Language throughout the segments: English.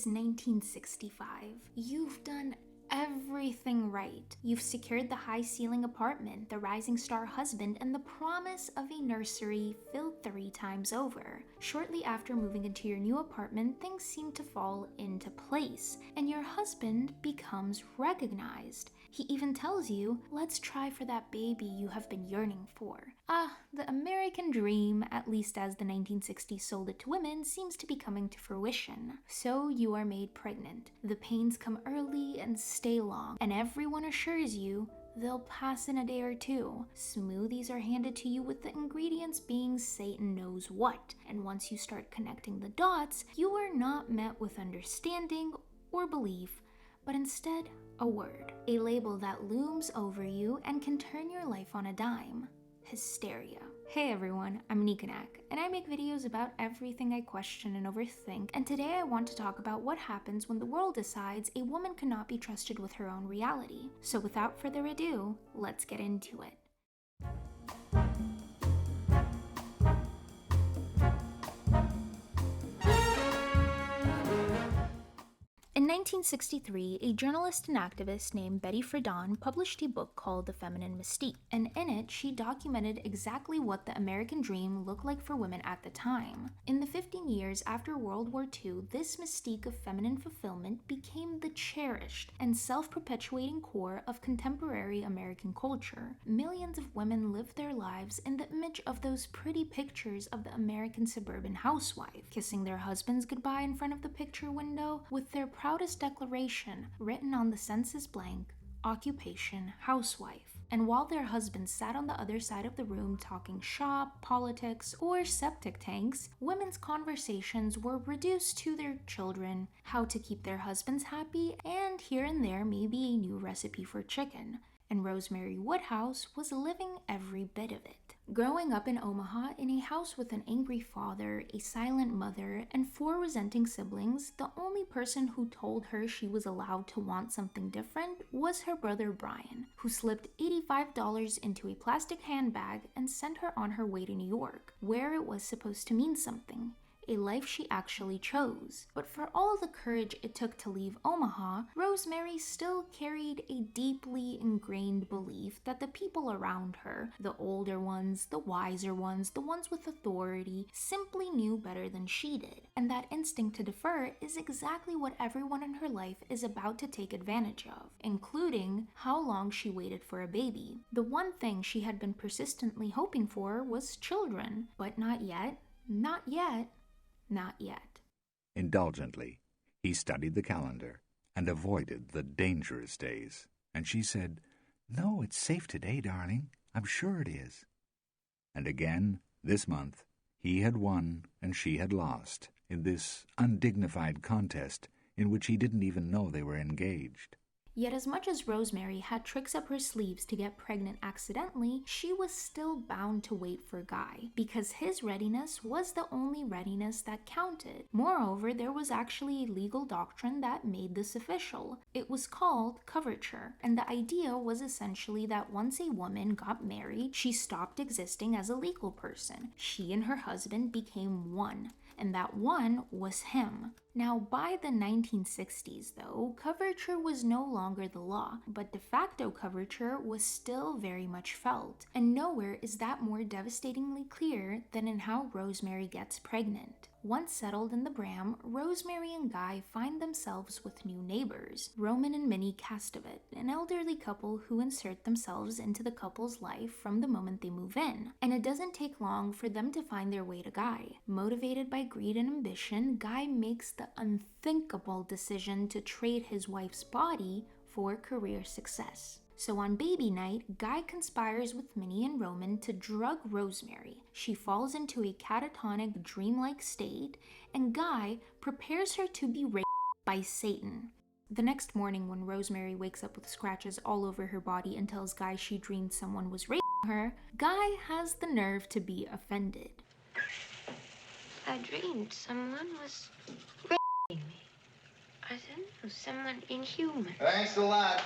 is 1965. You've done everything right. You've secured the high-ceiling apartment, the rising star husband, and the promise of a nursery filled 3 times over. Shortly after moving into your new apartment, things seem to fall into place, and your husband becomes recognized. He even tells you, let's try for that baby you have been yearning for. The American dream, at least as the 1960s sold it to women, seems to be coming to fruition. So you are made pregnant. The pains come early and stay long, and everyone assures you they'll pass in a day or 2. Smoothies are handed to you with the ingredients being Satan knows what, and once you start connecting the dots, you are not met with understanding or belief, but instead a word, a label that looms over you and can turn your life on a dime. Hysteria. Hey everyone, I'm Nikanak, and I make videos about everything I question and overthink, and today I want to talk about what happens when the world decides a woman cannot be trusted with her own reality. So without further ado, let's get into it. In 1963, a journalist and activist named Betty Friedan published a book called The Feminine Mystique, and in it, she documented exactly what the American dream looked like for women at the time. In the 15 years after World War II, this mystique of feminine fulfillment became the cherished and self-perpetuating core of contemporary American culture. Millions of women lived their lives in the image of those pretty pictures of the American suburban housewife, kissing their husbands goodbye in front of the picture window with their proudest declaration written on the census blank, occupation, housewife. And while their husbands sat on the other side of the room talking shop, politics, or septic tanks, women's conversations were reduced to their children, how to keep their husbands happy, and here and there maybe a new recipe for chicken. And Rosemary Woodhouse was living every bit of it. Growing up in Omaha in a house with an angry father, a silent mother, and 4 resenting siblings, the only person who told her she was allowed to want something different was her brother Brian, who slipped $85 into a plastic handbag and sent her on her way to New York, where it was supposed to mean something. A life she actually chose. But for all the courage it took to leave Omaha, Rosemary still carried a deeply ingrained belief that the people around her, the older ones, the wiser ones, the ones with authority, simply knew better than she did. And that instinct to defer is exactly what everyone in her life is about to take advantage of, including how long she waited for a baby. The one thing she had been persistently hoping for was children, but not yet, not yet. Not yet. Indulgently, he studied the calendar and avoided the dangerous days. And she said, "No, it's safe today, darling. I'm sure it is." And again, this month, he had won and she had lost in this undignified contest in which he didn't even know they were engaged. Yet as much as Rosemary had tricks up her sleeves to get pregnant accidentally, she was still bound to wait for Guy, because his readiness was the only readiness that counted. Moreover, there was actually a legal doctrine that made this official. It was called coverture, and the idea was essentially that once a woman got married, she stopped existing as a legal person. She and her husband became one, and that one was him. Now, by the 1960s, though, coverture was no longer the law, but de facto coverture was still very much felt, and nowhere is that more devastatingly clear than in how Rosemary gets pregnant. Once settled in the Bram, Rosemary and Guy find themselves with new neighbors, Roman and Minnie Castevet, an elderly couple who insert themselves into the couple's life from the moment they move in. And it doesn't take long for them to find their way to Guy. Motivated by greed and ambition, Guy makes the unthinkable decision to trade his wife's body for career success. So on baby night, Guy conspires with Minnie and Roman to drug Rosemary. She falls into a catatonic, dreamlike state, and Guy prepares her to be raped by Satan. The next morning, when Rosemary wakes up with scratches all over her body and tells Guy she dreamed someone was raping her, Guy has the nerve to be offended. I dreamed someone was raping me. I didn't know, someone inhuman. Thanks a lot.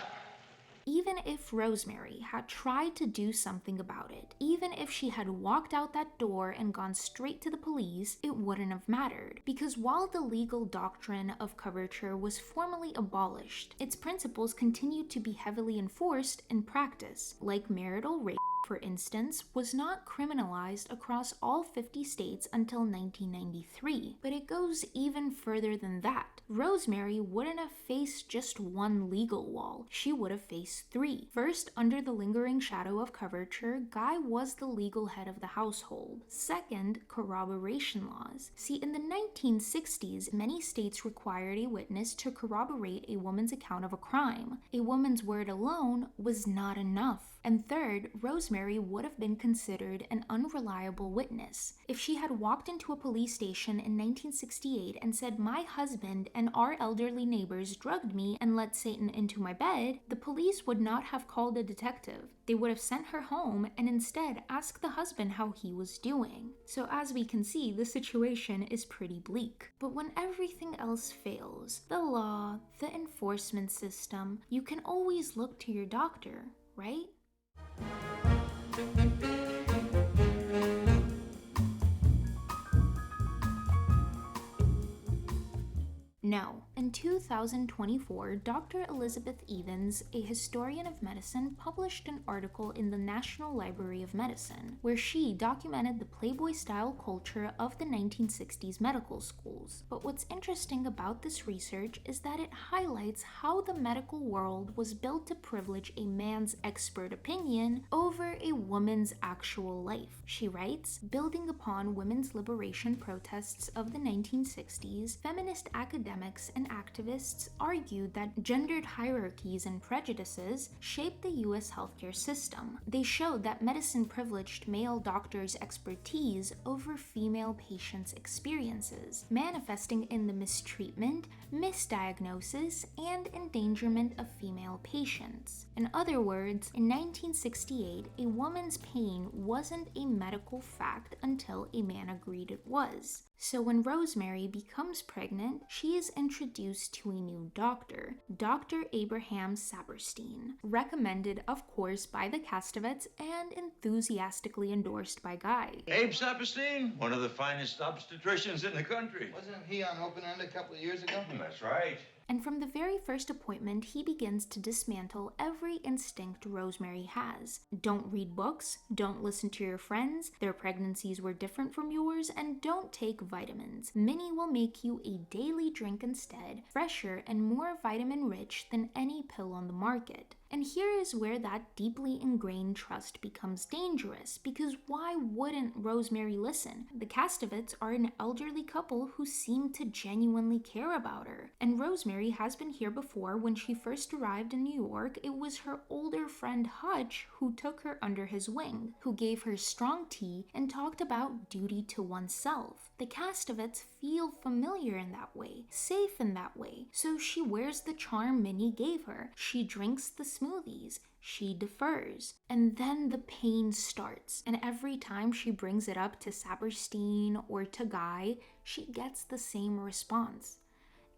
Even if Rosemary had tried to do something about it, even if she had walked out that door and gone straight to the police, it wouldn't have mattered, because while the legal doctrine of coverture was formally abolished, its principles continued to be heavily enforced in practice, like marital rape, for instance, was not criminalized across all 50 states until 1993. But it goes even further than that. Rosemary wouldn't have faced just one legal wall, she would have faced three. First, under the lingering shadow of coverture, Guy was the legal head of the household. Second, corroboration laws. See, in the 1960s, many states required a witness to corroborate a woman's account of a crime. A woman's word alone was not enough. And third, Rosemary would have been considered an unreliable witness. If she had walked into a police station in 1968 and said, "My husband and our elderly neighbors drugged me and let Satan into my bed," the police would not have called a detective. They would have sent her home and instead asked the husband how he was doing. So as we can see, the situation is pretty bleak. But when everything else fails, the law, the enforcement system, you can always look to your doctor, right? No. In 2024, Dr. Elizabeth Evans, a historian of medicine, published an article in the National Library of Medicine, where she documented the Playboy-style culture of the 1960s medical schools. But what's interesting about this research is that it highlights how the medical world was built to privilege a man's expert opinion over a woman's actual life. She writes, building upon women's liberation protests of the 1960s, feminist academics and activists argued that gendered hierarchies and prejudices shaped the U.S. healthcare system. They showed that medicine privileged male doctors' expertise over female patients' experiences, manifesting in the mistreatment, misdiagnosis, and endangerment of female patients. In other words, in 1968, a woman's pain wasn't a medical fact until a man agreed it was. So when Rosemary becomes pregnant, she is introduced to a new doctor, Dr. Abraham Saperstein, recommended of course by the Castovets and enthusiastically endorsed by Guy. Abe Saperstein, one of the finest obstetricians in the country. Wasn't he on Open End a couple of years ago? That's right. And from the very first appointment, he begins to dismantle every instinct Rosemary has. Don't read books, don't listen to your friends, their pregnancies were different from yours, and don't take vitamins. Minnie will make you a daily drink instead, fresher and more vitamin-rich than any pill on the market. And here is where that deeply ingrained trust becomes dangerous, because why wouldn't Rosemary listen? The Castovets are an elderly couple who seem to genuinely care about her. And Rosemary has been here before. When she first arrived in New York, it was her older friend Hutch who took her under his wing, who gave her strong tea and talked about duty to oneself. The Castovets feel familiar in that way, safe in that way, so she wears the charm Minnie gave her. She drinks the smoothies, she defers, and then the pain starts. And every time she brings it up to Saperstein or to Guy, she gets the same response.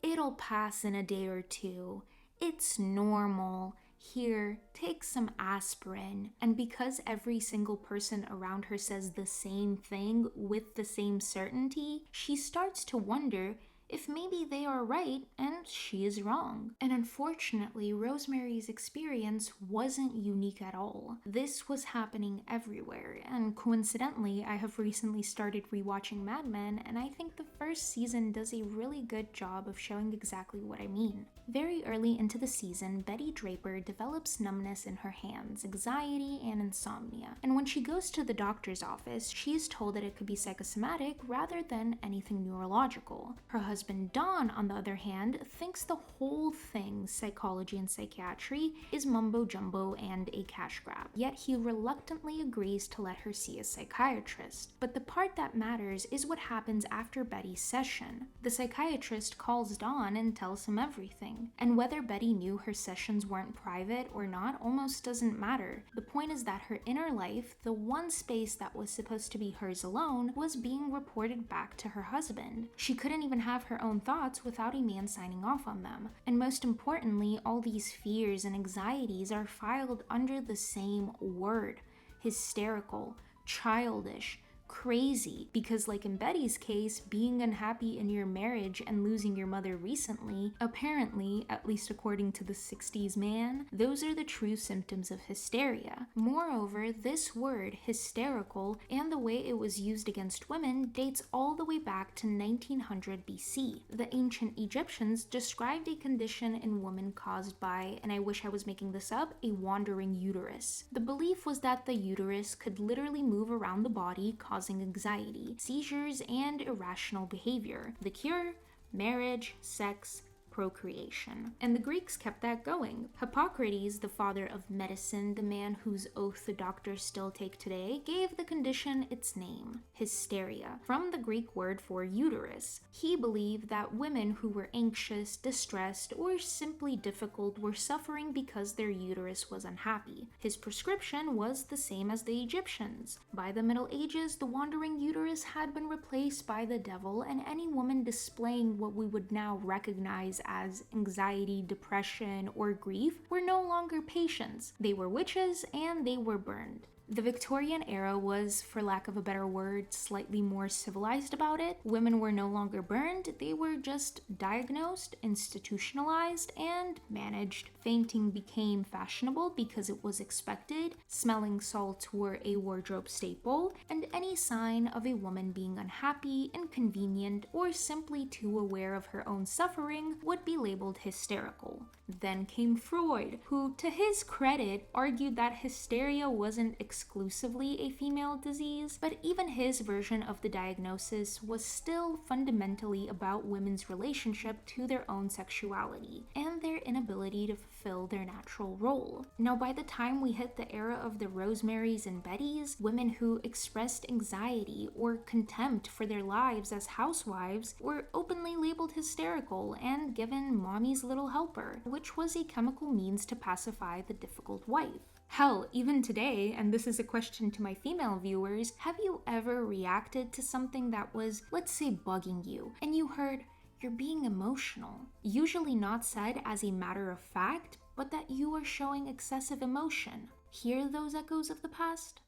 It'll pass in a day or two. It's normal. Here, take some aspirin. And because every single person around her says the same thing with the same certainty, she starts to wonder if maybe they are right and she is wrong. And unfortunately, Rosemary's experience wasn't unique at all. This was happening everywhere, and coincidentally, I have recently started rewatching Mad Men, and I think the first season does a really good job of showing exactly what I mean. Very early into the season, Betty Draper develops numbness in her hands, anxiety, and insomnia. And when she goes to the doctor's office, she is told that it could be psychosomatic rather than anything neurological. Her husband Don, on the other hand, thinks the whole thing, psychology and psychiatry, is mumbo jumbo and a cash grab. Yet he reluctantly agrees to let her see a psychiatrist. But the part that matters is what happens after Betty's session. The psychiatrist calls Don and tells him everything. And whether Betty knew her sessions weren't private or not almost doesn't matter. The point is that her inner life, the one space that was supposed to be hers alone, was being reported back to her husband. She couldn't even have her own thoughts without a man signing off on them. And most importantly, all these fears and anxieties are filed under the same word: hysterical, childish, crazy, because like in Betty's case, being unhappy in your marriage and losing your mother recently, apparently, at least according to the 60s man, those are the true symptoms of hysteria. Moreover, this word, hysterical, and the way it was used against women dates all the way back to 1900 BC. The ancient Egyptians described a condition in women caused by, and I wish I was making this up, a wandering uterus. The belief was that the uterus could literally move around the body, causing anxiety, seizures, and irrational behavior. The cure? Marriage, sex, procreation. And the Greeks kept that going. Hippocrates, the father of medicine, the man whose oath the doctors still take today, gave the condition its name, hysteria, from the Greek word for uterus. He believed that women who were anxious, distressed, or simply difficult were suffering because their uterus was unhappy. His prescription was the same as the Egyptians. By the Middle Ages, the wandering uterus had been replaced by the devil, and any woman displaying what we would now recognize as anxiety, depression, or grief were no longer patients. They were witches and they were burned. The Victorian era was, for lack of a better word, slightly more civilized about it. Women were no longer burned, they were just diagnosed, institutionalized, and managed. Fainting became fashionable because it was expected, smelling salts were a wardrobe staple, and any sign of a woman being unhappy, inconvenient, or simply too aware of her own suffering would be labeled hysterical. Then came Freud, who, to his credit, argued that hysteria wasn't exclusively a female disease, but even his version of the diagnosis was still fundamentally about women's relationship to their own sexuality and their inability to fulfill their natural role. Now, by the time we hit the era of the Rosemarys and Bettys, women who expressed anxiety or contempt for their lives as housewives were openly labeled hysterical and given mommy's little helper, which was a chemical means to pacify the difficult wife. Hell, even today, and this is a question to my female viewers, have you ever reacted to something that was, let's say, bugging you, and you heard, "You're being emotional"? Usually not said as a matter of fact, but that you are showing excessive emotion. Hear those echoes of the past?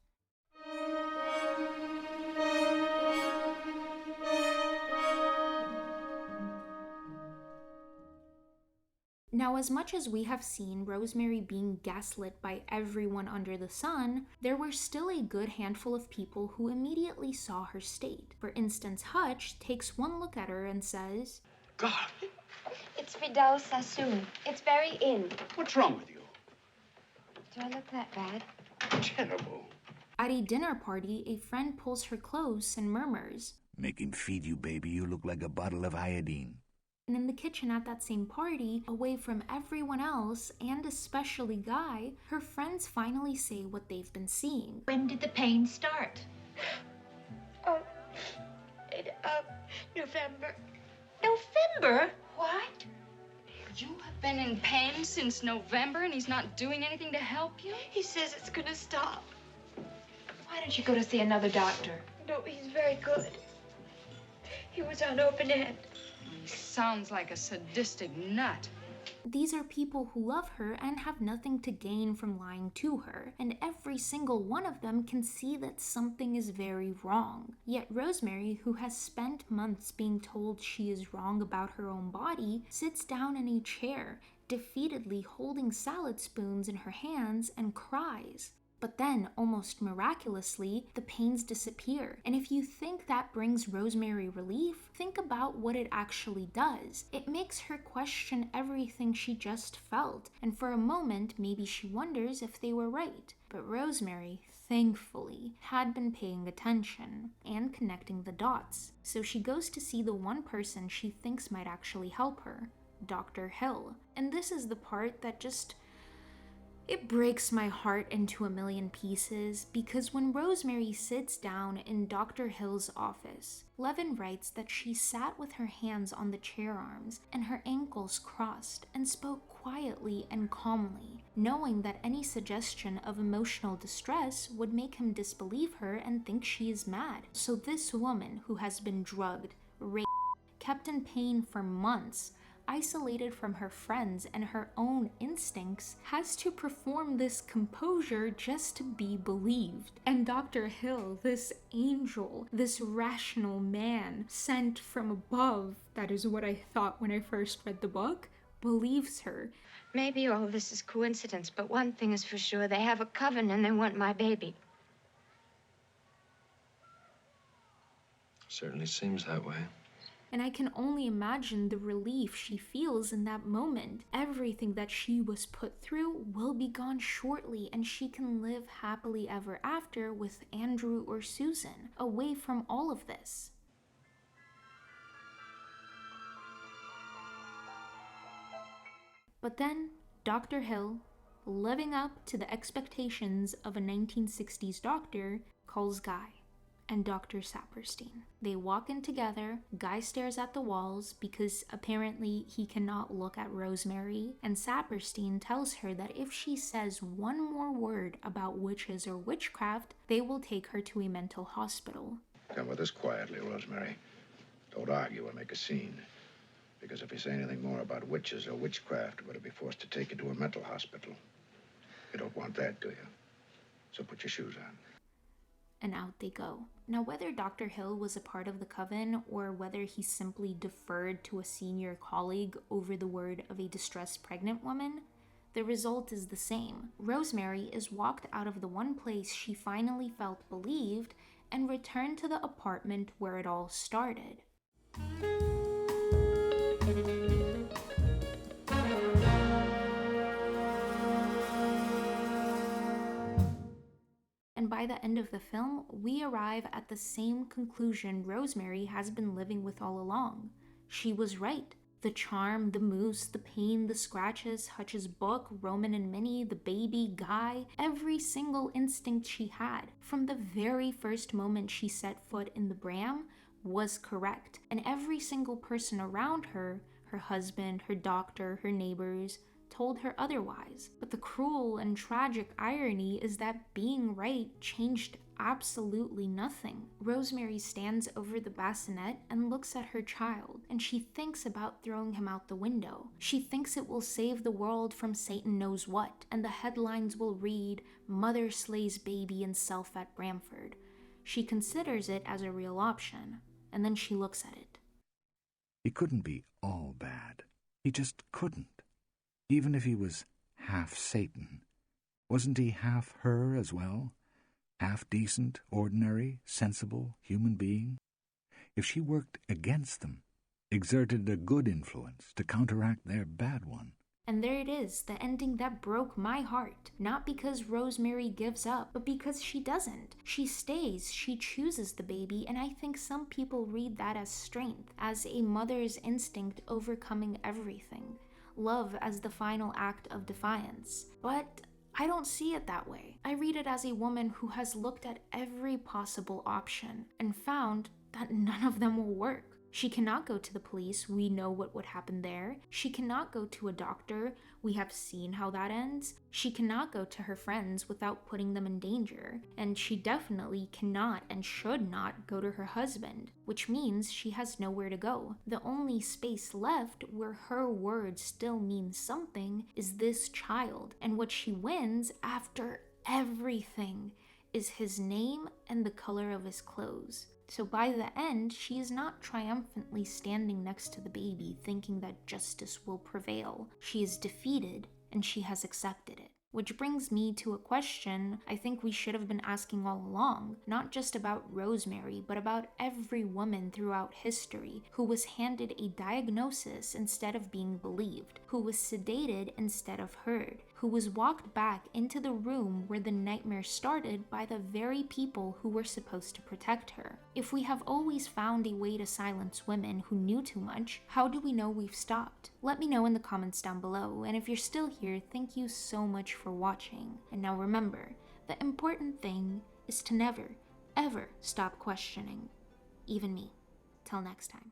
Now, as much as we have seen Rosemary being gaslit by everyone under the sun, there were still a good handful of people who immediately saw her state. For instance, Hutch takes one look at her and says, God, It's Vidal Sassoon. It's very in. what's wrong with you? Do I look that bad? Terrible. At a dinner party, a friend pulls her close and murmurs, Make him feed you, baby. You look like a bottle of iodine. and in the kitchen at that same party, away from everyone else, and especially Guy, her friends finally say what they've been seeing. When did the pain start? November. November? What? You have been in pain since November and he's not doing anything to help you? He says it's gonna stop. Why don't you go to see another doctor? No, he's very good. He was on open end. He sounds like a sadistic nut. These are people who love her and have nothing to gain from lying to her, and every single one of them can see that something is very wrong. Yet Rosemary, who has spent months being told she is wrong about her own body, sits down in a chair, defeatedly holding salad spoons in her hands, and cries. But then, almost miraculously, the pains disappear. And if you think that brings Rosemary relief, think about what it actually does. It makes her question everything she just felt, and for a moment, maybe she wonders if they were right. But Rosemary, thankfully, had been paying attention and connecting the dots. So she goes to see the one person she thinks might actually help her, Dr. Hill. And this is the part that it breaks my heart into a million pieces, because when Rosemary sits down in Dr. Hill's office, Levin writes that she sat with her hands on the chair arms and her ankles crossed and spoke quietly and calmly, knowing that any suggestion of emotional distress would make him disbelieve her and think she is mad. So this woman who has been drugged, raped, kept in pain for months, isolated from her friends and her own instincts, has to perform this composure just to be believed. And Dr. Hill, this angel, this rational man sent from above, that is what I thought when I first read the book, believes her. Maybe all this is coincidence, but one thing is for sure. They have a coven and they want my baby. Certainly seems that way. And I can only imagine the relief she feels in that moment. Everything that she was put through will be gone shortly, and she can live happily ever after with Andrew or Susan, away from all of this. But then, Dr. Hill, living up to the expectations of a 1960s doctor, calls Guy and Dr. Saperstein. They walk in together. Guy stares at the walls because apparently he cannot look at Rosemary, and Saperstein tells her that if she says one more word about witches or witchcraft, they will take her to a mental hospital. Come with us quietly, Rosemary. Don't argue or make a scene. Because if you say anything more about witches or witchcraft, we're going to be forced to take you to a mental hospital. You don't want that, do you? So put your shoes on. And out they go. Now, whether Dr. Hill was a part of the coven or whether he simply deferred to a senior colleague over the word of a distressed pregnant woman, the result is the same. Rosemary is walked out of the one place she finally felt believed and returned to the apartment where it all started. And by the end of the film, we arrive at the same conclusion Rosemary has been living with all along. She was right. The charm, the moose, the pain, the scratches, Hutch's book, Roman and Minnie, the baby, Guy, every single instinct she had from the very first moment she set foot in the Bram was correct. And every single person around her, her husband, her doctor, her neighbors, told her otherwise. But the cruel and tragic irony is that being right changed absolutely nothing. Rosemary stands over the bassinet and looks at her child, and she thinks about throwing him out the window. She thinks it will save the world from Satan knows what, and the headlines will read, "Mother slays baby in self at Bramford." She considers it as a real option, and then she looks at it. He couldn't be all bad. He just couldn't. Even if he was half Satan, wasn't he half her as well? Half decent, ordinary, sensible human being? If she worked against them, exerted a good influence to counteract their bad one. And there it is, the ending that broke my heart. Not because Rosemary gives up, but because she doesn't. She stays, she chooses the baby, and I think some people read that as strength, as a mother's instinct overcoming everything. Love as the final act of defiance. But I don't see it that way. I read it as a woman who has looked at every possible option and found that none of them will work. She cannot go to the police, we know what would happen there. She cannot go to a doctor, we have seen how that ends. She cannot go to her friends without putting them in danger. And she definitely cannot and should not go to her husband, which means she has nowhere to go. The only space left where her words still mean something is this child. And what she wins after everything is his name and the color of his clothes. So by the end, she is not triumphantly standing next to the baby thinking that justice will prevail. She is defeated, and she has accepted it. Which brings me to a question I think we should have been asking all along, not just about Rosemary, but about every woman throughout history who was handed a diagnosis instead of being believed, who was sedated instead of heard, who was walked back into the room where the nightmare started by the very people who were supposed to protect her. If we have always found a way to silence women who knew too much, how do we know we've stopped? Let me know in the comments down below, and if you're still here, thank you so much for watching. And now remember, the important thing is to never, ever stop questioning. Even me. Till next time.